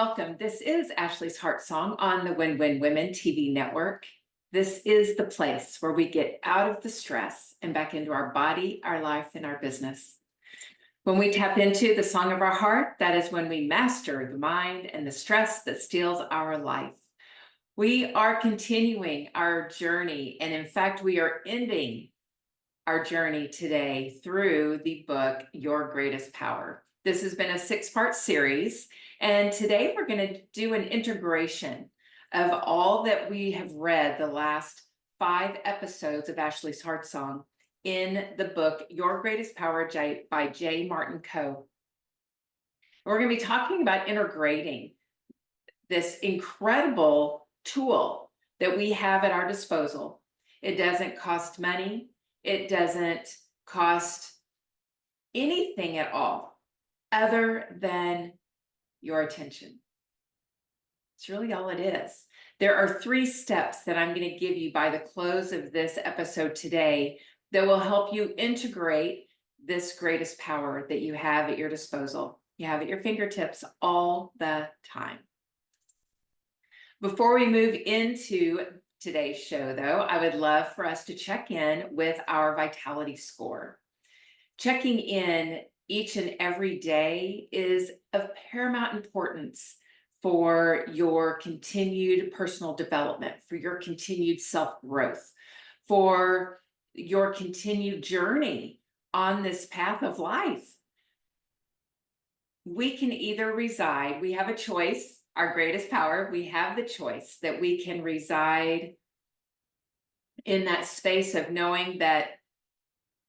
welcome. This is Ashley's Heart Song on the Win-Win Women TV network. This is the place where we get out of the stress and back into our body, our life, and our business. When we tap into the song of our heart, that is when we master the mind and the stress that steals our life. We are continuing our journey, and in fact, we are ending our journey today through the book, Your Greatest Power. This has been a 6-part series, and today we're going to do an integration of all that we have read the last 5 episodes of Ashley's Heart Song in the book, Your Greatest Power by J. Martin Kohe. We're going to be talking about integrating this incredible tool that we have at our disposal. It doesn't cost money. It doesn't cost anything at all other than your attention. It's really all it is. There are 3 steps that I'm going to give you by the close of this episode today that will help you integrate this greatest power that you have at your disposal. You have at your fingertips all the time. Before we move into today's show, though, I would love for us to check in with our vitality score. Checking in each and every day is of paramount importance for your continued personal development, for your continued self-growth, for your continued journey on this path of life. We can either reside, we have a choice, our greatest power, we have the choice that we can reside in that space of knowing that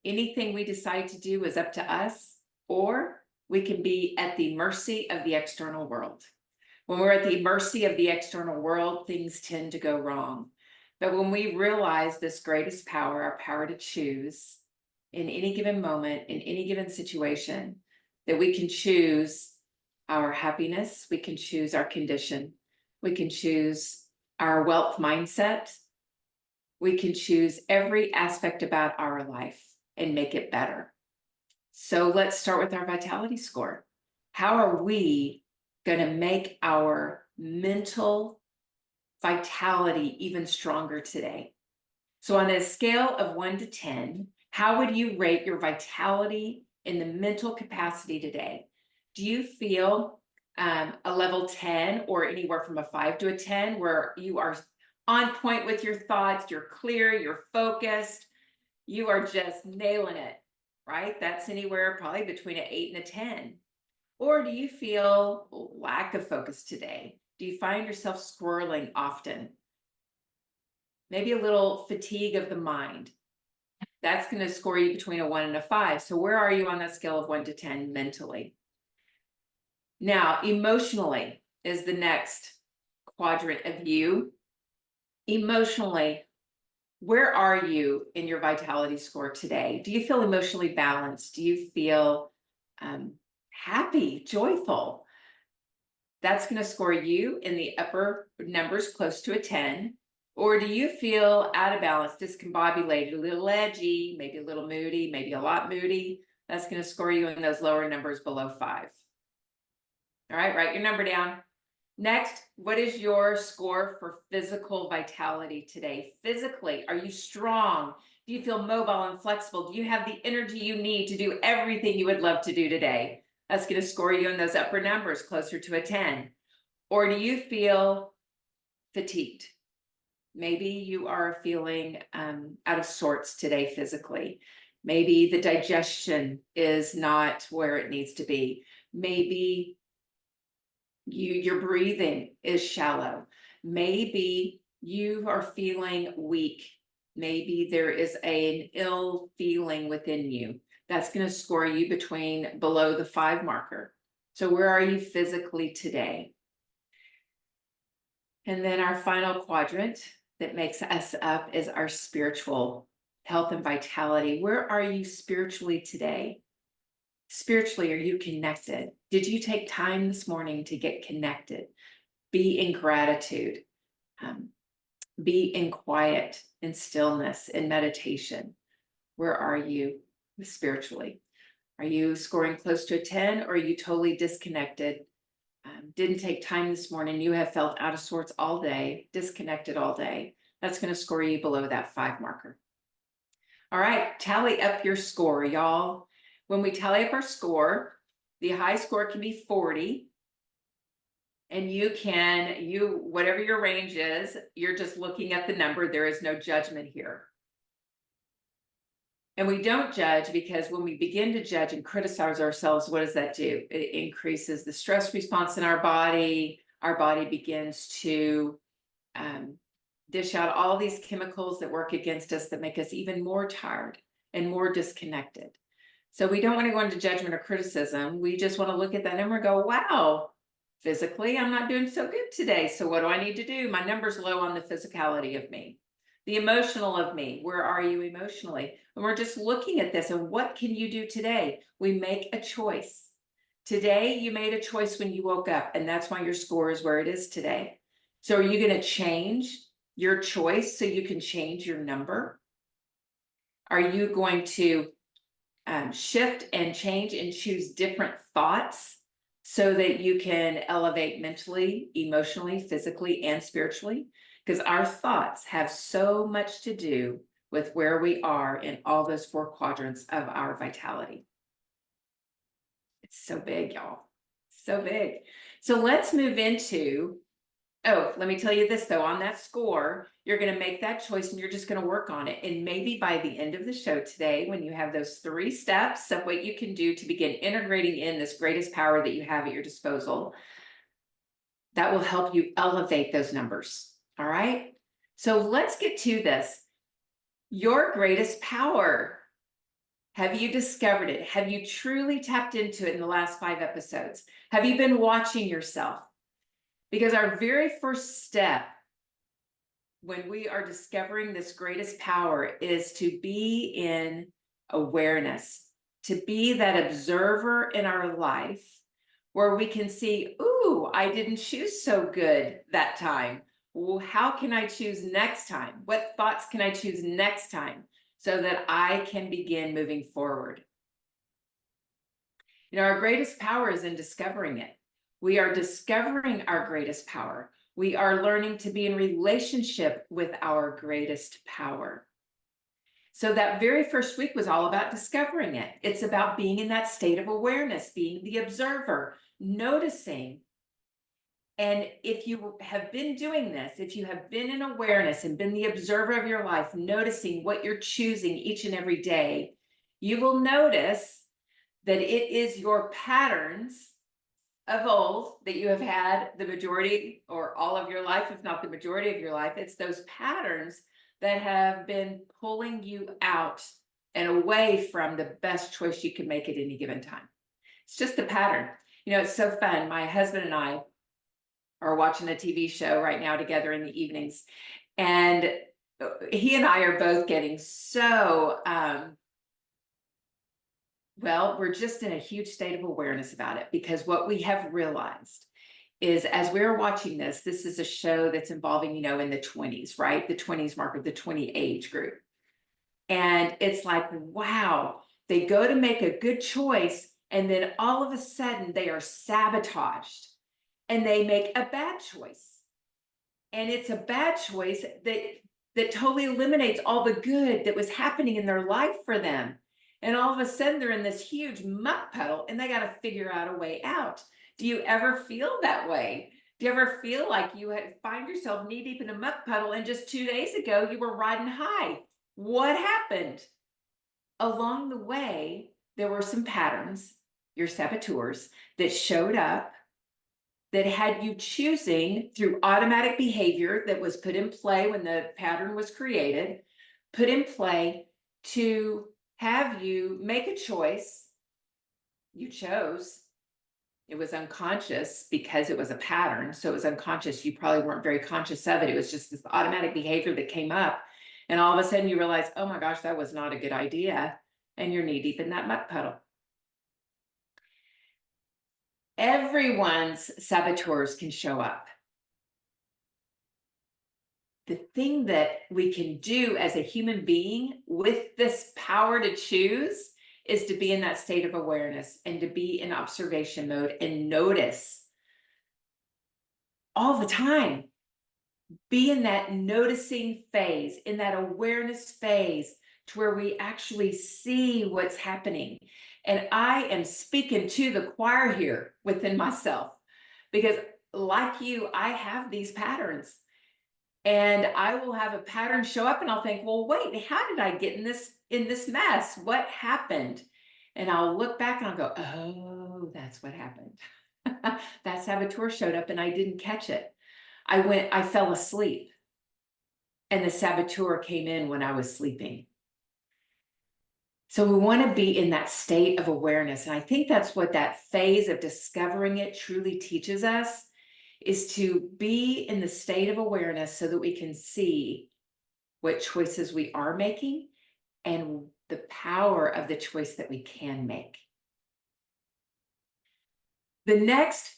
anything we decide to do is up to us, or we can be at the mercy of the external world. When we're at the mercy of the external world, things tend to go wrong. But when we realize this greatest power, our power to choose in any given moment, in any given situation, that we can choose our happiness, we can choose our condition, we can choose our wealth mindset, we can choose every aspect about our life and make it better. So let's start with our vitality score. How are we going to make our mental vitality even stronger today? So on a scale of 1 to 10, how would you rate your vitality in the mental capacity today? Do you feel a level 10 or anywhere from a 5 to a 10 where you are on point with your thoughts, you're clear, you're focused, you are just nailing it, right? That's anywhere probably between an 8 and a 10. Or do you feel lack of focus today? Do you find yourself squirreling often? Maybe a little fatigue of the mind. That's going to score you between a 1 and a 5. So where are you on that scale of 1 to 10 mentally? Now, emotionally is the next quadrant of you. Emotionally, where are you in your vitality score today? Do you feel emotionally balanced? Do you feel happy, joyful? That's going to score you in the upper numbers close to a 10. Or do you feel out of balance, discombobulated, a little edgy, maybe a little moody, maybe a lot moody? That's going to score you in those lower numbers below 5. All right, write your number down. Next, what is your score for physical vitality today? Physically, are you strong? Do you feel mobile and flexible? Do you have the energy you need to do everything you would love to do today? That's going to score you in those upper numbers, closer to a 10. Or do you feel fatigued? Maybe you are feeling out of sorts today physically. Maybe the digestion is not where it needs to be. Maybe your breathing is shallow. Maybe you are feeling weak. Maybe there is an ill feeling within you. That's going to score you between below the 5 marker. So where are you physically today? And then our final quadrant that makes us up is our spiritual health and vitality. Where are you spiritually today? Spiritually, are you connected? Did you take time this morning to get connected? Be in gratitude. Be in quiet, in stillness, in meditation. Where are you spiritually? Are you scoring close to a 10, or are you totally disconnected didn't take time this morning, you have felt out of sorts all day, disconnected all day, that's going to score you below that 5 marker. All right, tally up your score, y'all. When we tally up our score, the high score can be 40. And whatever your range is, you're just looking at the number. There is no judgment here. And we don't judge because when we begin to judge and criticize ourselves, what does that do? It increases the stress response in our body. Our body begins to dish out all these chemicals that work against us that make us even more tired and more disconnected. So we don't want to go into judgment or criticism. We just want to look at that number and go, wow, physically, I'm not doing so good today. So what do I need to do? My number's low on the physicality of me. The emotional of me, where are you emotionally? And we're just looking at this and what can you do today? We make a choice. Today, you made a choice when you woke up, and that's why your score is where it is today. So are you going to change your choice so you can change your number? Are you going to shift and change and choose different thoughts so that you can elevate mentally, emotionally, physically, and spiritually? Because our thoughts have so much to do with where we are in all those 4 quadrants of our vitality. It's so big, y'all. So big. So let's move into, let me tell you this though, on that score, you're going to make that choice and you're just going to work on it. And maybe by the end of the show today, when you have those 3 steps of what you can do to begin integrating in this greatest power that you have at your disposal, that will help you elevate those numbers. All right. So let's get to this. Your greatest power. Have you discovered it? Have you truly tapped into it in the last 5 episodes? Have you been watching yourself? Because our very first step when we are discovering this greatest power is to be in awareness, to be that observer in our life where we can see, ooh, I didn't choose so good that time. Well, how can I choose next time? What thoughts can I choose next time so that I can begin moving forward? You know, our greatest power is in discovering it. We are discovering our greatest power. We are learning to be in relationship with our greatest power. So that very first week was all about discovering it. It's about being in that state of awareness, being the observer, noticing. And if you have been doing this, if you have been in awareness and been the observer of your life, noticing what you're choosing each and every day, you will notice that it is your patterns of old that you have had the majority or all of your life, if not the majority of your life. It's those patterns that have been pulling you out and away from the best choice you can make at any given time. It's just the pattern. You know, it's so fun. My husband and I are watching a TV show right now together in the evenings. And he and I are both getting so, well, we're just in a huge state of awareness about it, because what we have realized is as we're watching this, this is a show that's involving, you know, in the 20s, right? The 20s marker, the 20 age group. And it's like, wow, they go to make a good choice. And then all of a sudden they are sabotaged and they make a bad choice. And it's a bad choice that totally eliminates all the good that was happening in their life for them. And all of a sudden they're in this huge muck puddle and they got to figure out a way out. Do you ever feel that way? Do you ever feel like you find yourself knee deep in a muck puddle and just 2 days ago you were riding high? What happened? Along the way, there were some patterns, your saboteurs, that showed up that had you choosing through automatic behavior that was put in play when the pattern was created, put in play to have you make a choice. You chose. It was unconscious because it was a pattern. So it was unconscious. You probably weren't very conscious of it. It was just this automatic behavior that came up. And all of a sudden you realize, oh my gosh, that was not a good idea. And you're knee deep in that muck puddle. Everyone's saboteurs can show up. The thing that we can do as a human being with this power to choose is to be in that state of awareness and to be in observation mode and notice all the time. Be in that noticing phase, in that awareness phase, to where we actually see what's happening. And I am speaking to the choir here within myself, because like you, I have these patterns. And I will have a pattern show up and I'll think, well, wait, how did I get in this mess? What happened? And I'll look back and I'll go, oh, that's what happened. That saboteur showed up and I didn't catch it. I fell asleep and the saboteur came in when I was sleeping. So we want to be in that state of awareness. And I think that's what that phase of discovering it truly teaches us, is to be in the state of awareness so that we can see what choices we are making and the power of the choice that we can make. The next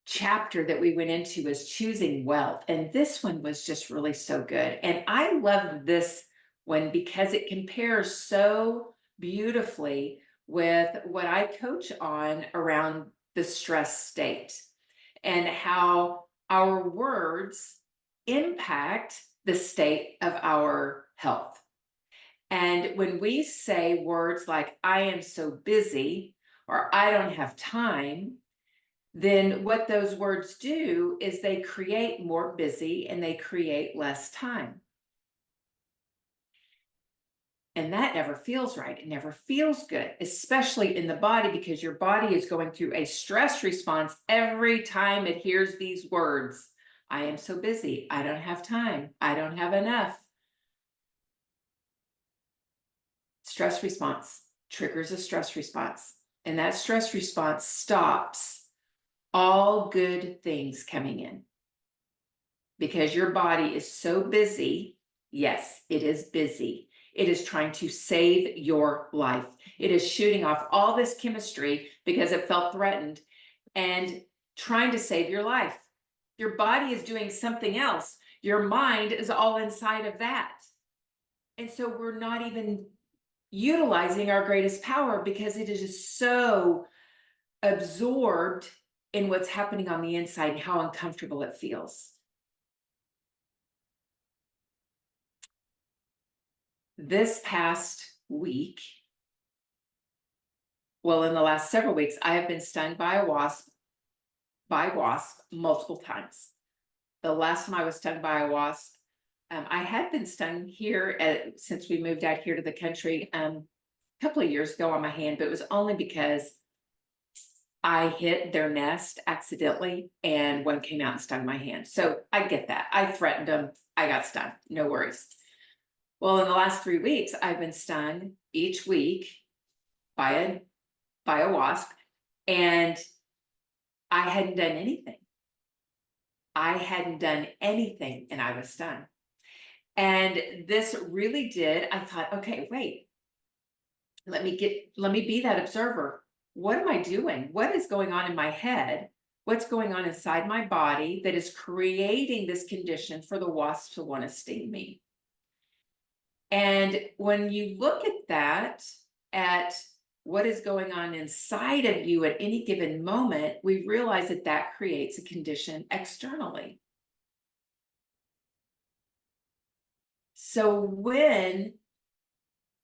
chapter that we went into was choosing wealth. And this one was just really so good. And I love this one because it compares so beautifully with what I coach on around the stress state and how our words impact the state of our health. And when we say words like, I am so busy, or I don't have time, then what those words do is they create more busy and they create less time. And that never feels right. It never feels good, especially in the body, because your body is going through a stress response every time it hears these words. I am so busy. I don't have time. I don't have enough. Stress response triggers a stress response. And that stress response stops all good things coming in. Because your body is so busy. Yes, it is busy. It is trying to save your life. It is shooting off all this chemistry because it felt threatened and trying to save your life. Your body is doing something else. Your mind is all inside of that. And so we're not even utilizing our greatest power because it is just so absorbed in what's happening on the inside and how uncomfortable it feels. This past week, well, in the last several weeks, I have been stung by wasp multiple times. The last time I was stung by a wasp, I had been stung here since we moved out here to the country a couple of years ago on my hand, but it was only because I hit their nest accidentally and one came out and stung my hand. So I get that. I threatened them. I got stung. No worries. Well, in the last 3 weeks, I've been stung each week by a wasp, and I hadn't done anything. I hadn't done anything, and I was stung. And this really did. I thought, okay, wait. Let me be that observer. What am I doing? What is going on in my head? What's going on inside my body that is creating this condition for the wasp to want to sting me? And when you look at that, at what is going on inside of you at any given moment, we realize that that creates a condition externally. So when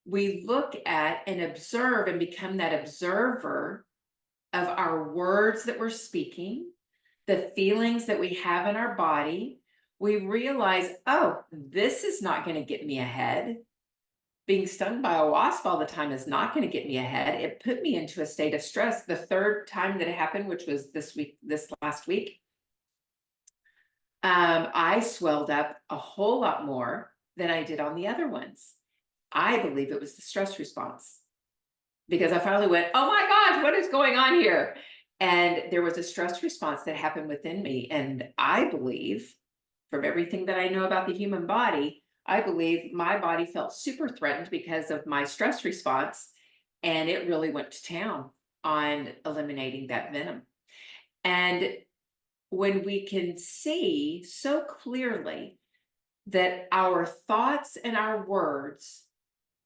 we look at and observe and become that observer of our words that we're speaking, the feelings that we have in our body, we realize, oh, this is not going to get me ahead. Being stung by a wasp all the time is not going to get me ahead. It put me into a state of stress. The third time that it happened, which was this last week, I swelled up a whole lot more than I did on the other ones. I believe it was the stress response, because I finally went, oh my gosh, what is going on here? And there was a stress response that happened within me. And I believe, from everything that I know about the human body, I believe my body felt super threatened because of my stress response. And it really went to town on eliminating that venom. And when we can see so clearly that our thoughts and our words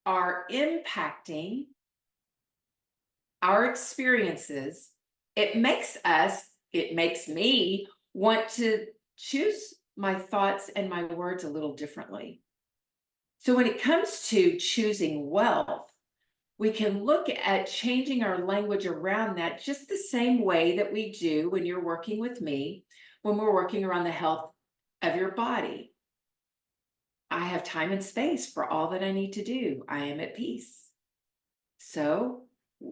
are impacting our experiences, it makes me want to choose my thoughts and my words a little differently. So when it comes to choosing wealth, we can look at changing our language around that just the same way that we do when you're working with me, when we're working around the health of your body. I have time and space for all that I need to do. I am at peace. So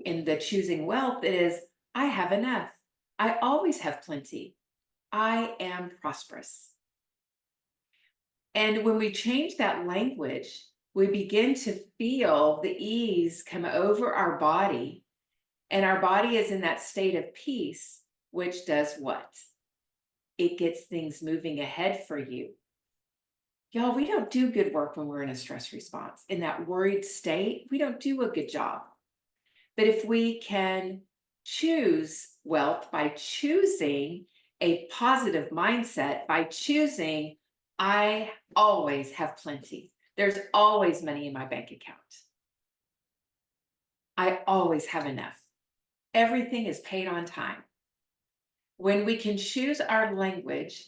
in the choosing wealth, it is, I have enough. I always have plenty. I am prosperous. And when we change that language, we begin to feel the ease come over our body, and our body is in that state of peace, which does what? It gets things moving ahead for you. Y'all, we don't do good work when we're in a stress response. In that worried state, we don't do a good job. But if we can choose wealth by choosing a positive mindset, by choosing, I always have plenty. There's always money in my bank account. I always have enough. Everything is paid on time. When we can choose our language,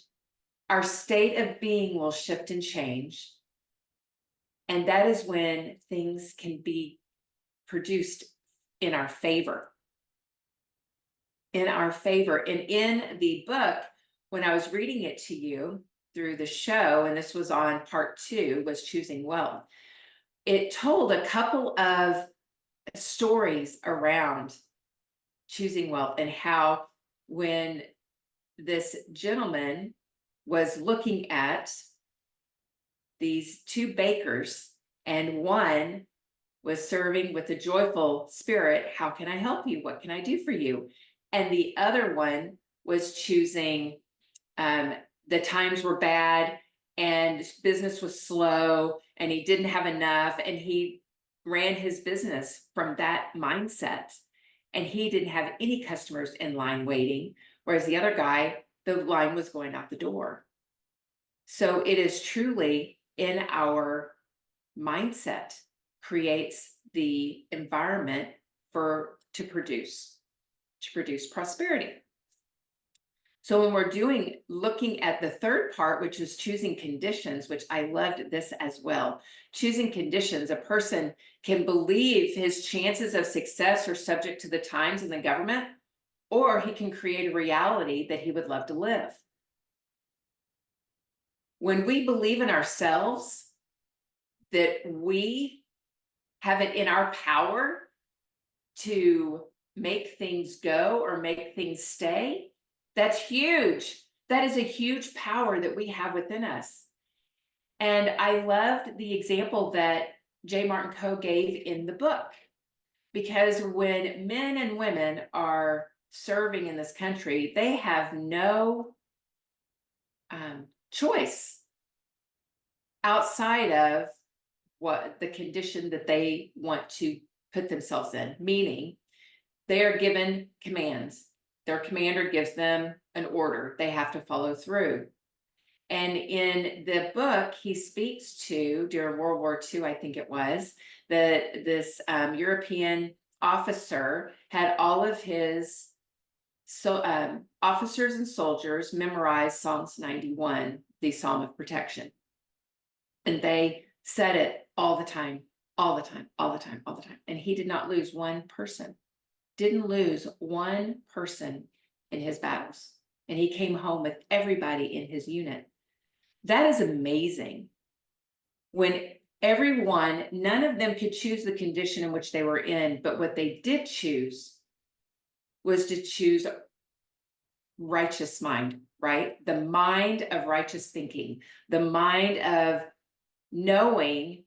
our state of being will shift and change. And that is when things can be produced in our favor. In our favor. And in the book, when I was reading it to you through the show, and this was on part 2, was Choosing Wealth, it told a couple of stories around choosing wealth and how when this gentleman was looking at these 2 bakers, and one was serving with a joyful spirit, how can I help you? What can I do for you? And the other one was choosing, the times were bad and business was slow and he didn't have enough, and he ran his business from that mindset, and he didn't have any customers in line waiting, whereas the other guy, the line was going out the door. So it is truly in our mindset creates the environment to produce prosperity. So when we're looking at the third part, which is choosing conditions, which I loved this as well. Choosing conditions, a person can believe his chances of success are subject to the times and the government, or he can create a reality that he would love to live. When we believe in ourselves, that we have it in our power to make things go or make things stay, that's huge. That is a huge power that we have within us. And I loved the example that J. Martin Coe gave in the book, because when men and women are serving in this country, they have no choice outside of what the condition that they want to put themselves in, meaning they are given commands. Their commander gives them an order. They have to follow through. And in the book, he speaks to, during World War II, I think it was, that this European officer had all of his officers and soldiers memorize Psalms 91, the Psalm of Protection. And they said it all the time, all the time, all the time, all the time. And he did not lose one person. Didn't lose one person in his battles. And he came home with everybody in his unit. That is amazing. When everyone, none of them could choose the condition in which they were in, but what they did choose was to choose righteous mind, right? The mind of righteous thinking, the mind of knowing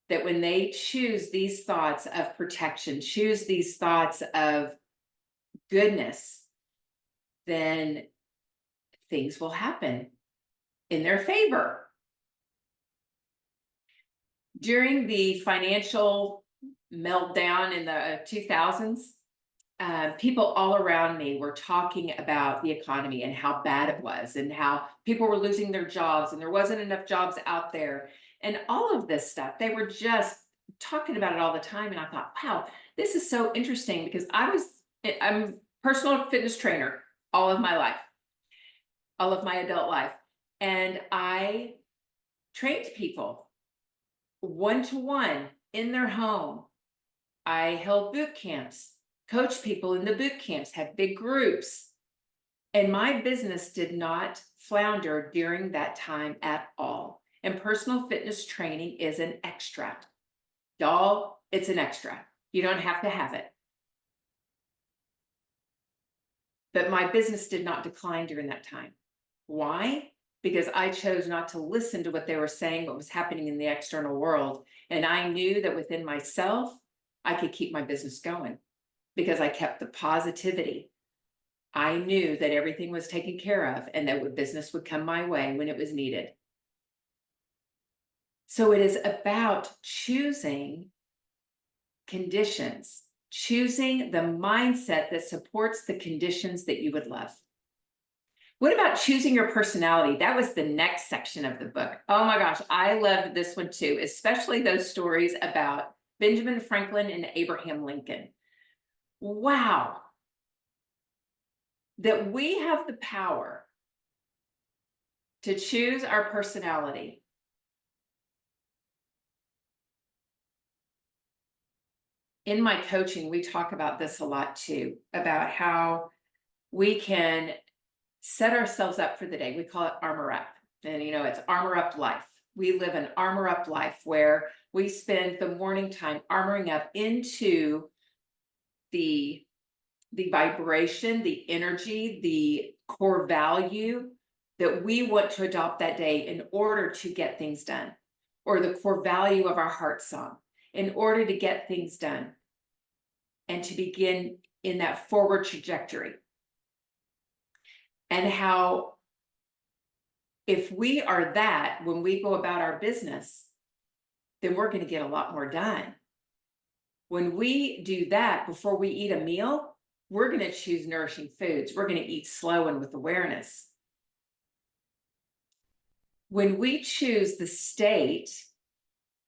that when they choose these thoughts of protection, choose these thoughts of goodness, then things will happen in their favor. During the financial meltdown in the 2000s, people all around me were talking about the economy and how bad it was and how people were losing their jobs and there wasn't enough jobs out there and all of this stuff. They were just talking about it all the time. And I thought, wow, this is so interesting, because I'm a personal fitness trainer all of my life. all of my adult life. And I trained people one-to-one in their home. I held boot camps, coached people in the boot camps, had big groups. And my business did not flounder during that time at all. And personal fitness training is an extra. Y'all, it's an extra. You don't have to have it. But my business did not decline during that time. Why? Because I chose not to listen to what they were saying, what was happening in the external world. And I knew that within myself, I could keep my business going because I kept the positivity. I knew that everything was taken care of and that business would come my way when it was needed. So it is about choosing conditions, choosing the mindset that supports the conditions that you would love. What about choosing your personality? That was the next section of the book. Oh my gosh, I loved this one too, especially those stories about Benjamin Franklin and Abraham Lincoln. Wow. That we have the power to choose our personality. In my coaching, we talk about this a lot too, about how we can set ourselves up for the day. We call it armor up. And it's armor up life. We live an armor up life where we spend the morning time armoring up into the vibration, the energy, the core value that we want to adopt that day in order to get things done, or the core value of our heart song in order to get things done and to begin in that forward trajectory. And how if we are that, when we go about our business, then we're going to get a lot more done. When we do that before we eat a meal, we're going to choose nourishing foods. We're going to eat slow and with awareness. When we choose the state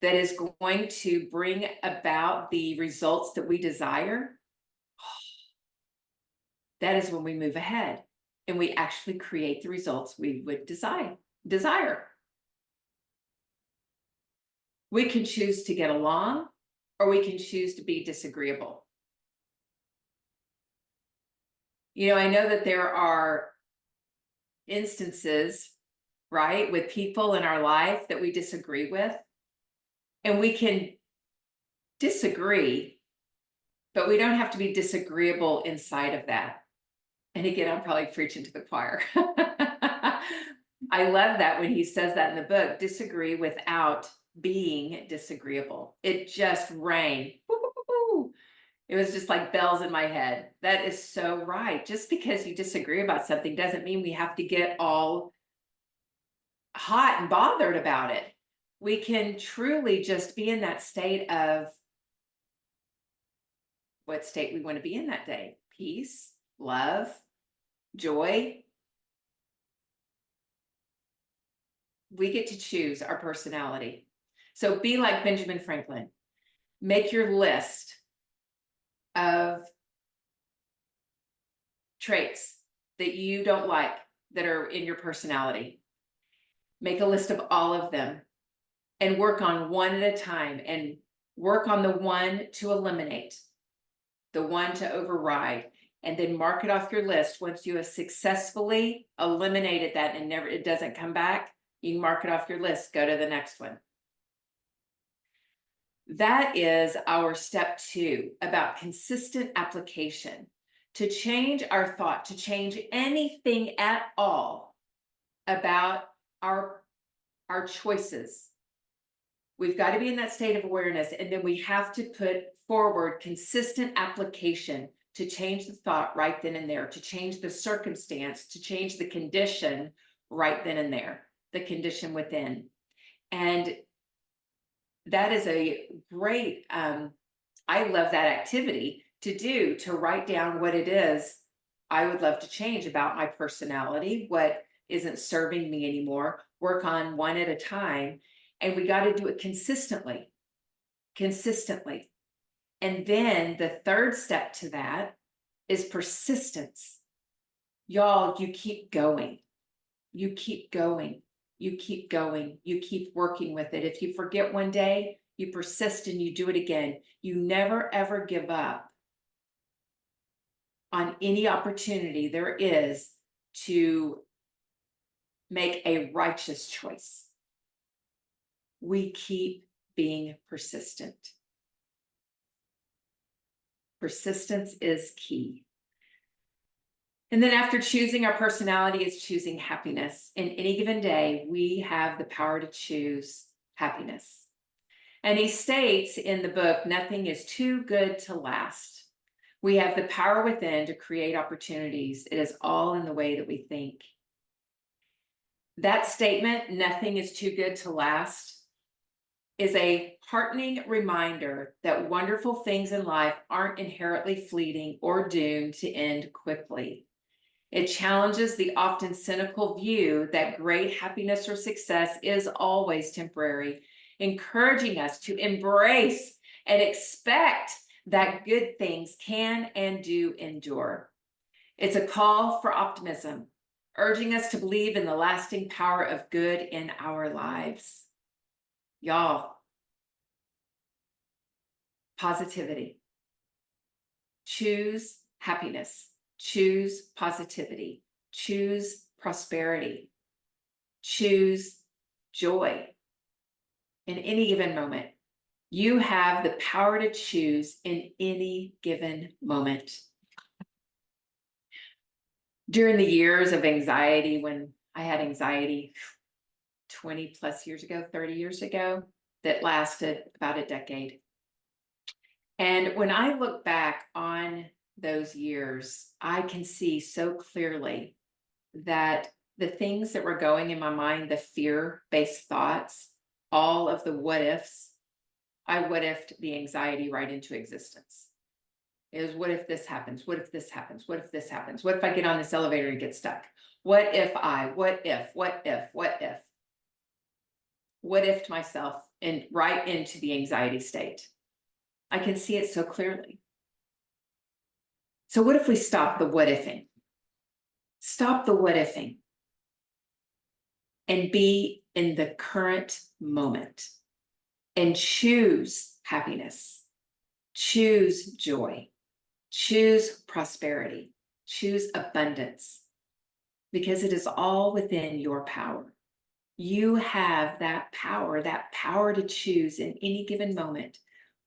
that is going to bring about the results that we desire, that is when we move ahead and we actually create the results we would desire. We can choose to get along, or we can choose to be disagreeable. I know that there are instances, right, with people in our life that we disagree with, and we can disagree, but we don't have to be disagreeable inside of that. And again, I'm probably preaching to the choir. I love that when he says that in the book, disagree without being disagreeable. It just rang. It was just like bells in my head. That is so right. Just because you disagree about something doesn't mean we have to get all hot and bothered about it. We can truly just be in that state of what state we want to be in that day. Peace, love, joy. We get to choose our personality. So be like Benjamin Franklin. Make your list of traits that you don't like that are in your personality. Make a list of all of them and work on one at a time, and work on the one to eliminate, the one to override, and then mark it off your list. Once you have successfully eliminated that and it doesn't come back, you can mark it off your list, go to the next one. That is our step 2 about consistent application. To change our thought, to change anything at all about our choices, we've got to be in that state of awareness, and then we have to put forward consistent application to change the thought right then and there, to change the circumstance, to change the condition right then and there, the condition within. And that is a great, I love that activity to do, to write down what it is I would love to change about my personality, what isn't serving me anymore, work on one at a time. And we got to do it consistently. And then the third step to that is persistence. Y'all, you keep going. You keep going. You keep going. You keep working with it. If you forget one day, you persist and you do it again. You never, ever give up on any opportunity there is to make a righteous choice. We keep being persistent. Persistence is key. And then after choosing our personality is choosing happiness. In any given day, we have the power to choose happiness. And he states in the book, nothing is too good to last. We have the power within to create opportunities. It is all in the way that we think. That statement, nothing is too good to last, is a heartening reminder that wonderful things in life aren't inherently fleeting or doomed to end quickly. It challenges the often cynical view that great happiness or success is always temporary, encouraging us to embrace and expect that good things can and do endure. It's a call for optimism, urging us to believe in the lasting power of good in our lives. Y'all, positivity. Choose happiness. Choose positivity. Choose prosperity. Choose joy. In any given moment, you have the power to choose in any given moment. During the years of anxiety, when I had anxiety 20 plus years ago, 30 years ago, that lasted about a decade. And when I look back on those years, I can see so clearly that the things that were going in my mind, the fear-based thoughts, all of the what ifs, I what ifed the anxiety right into existence. It was, what if this happens? What if this happens? What if this happens? What if I get on this elevator and get stuck? What if what if? What ifed myself and right into the anxiety state. I can see it so clearly. So what if we stop the what ifing? Stop the what ifing and be in the current moment and choose happiness, choose joy, choose prosperity, choose abundance, because it is all within your power. You have that power to choose in any given moment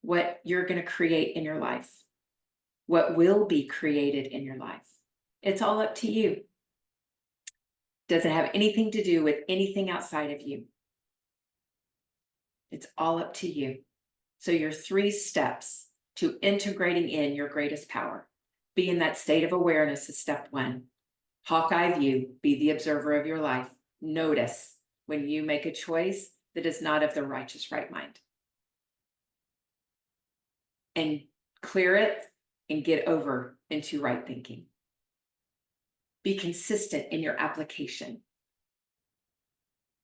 what you're going to create in your life, what will be created in your life. It's all up to you. Doesn't have anything to do with anything outside of you. It's all up to you. So your 3 steps to integrating in your greatest power. Be in that state of awareness is step 1. Hawkeye view, be the observer of your life. Notice when you make a choice that is not of the righteous right mind. And clear it and get over into right thinking. Be consistent in your application.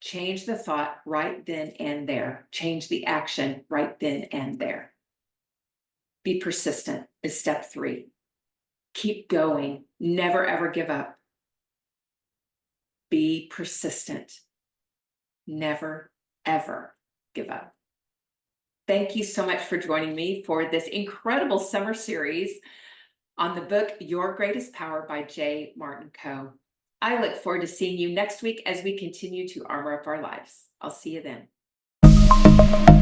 Change the thought right then and there. Change the action right then and there. Be persistent is step 3. Keep going. Never, ever give up. Be persistent. Never, ever give up. Thank you so much for joining me for this incredible summer series on the book, Your Greatest Power by J. Martin Kohe. I look forward to seeing you next week as we continue to armor up our lives. I'll see you then.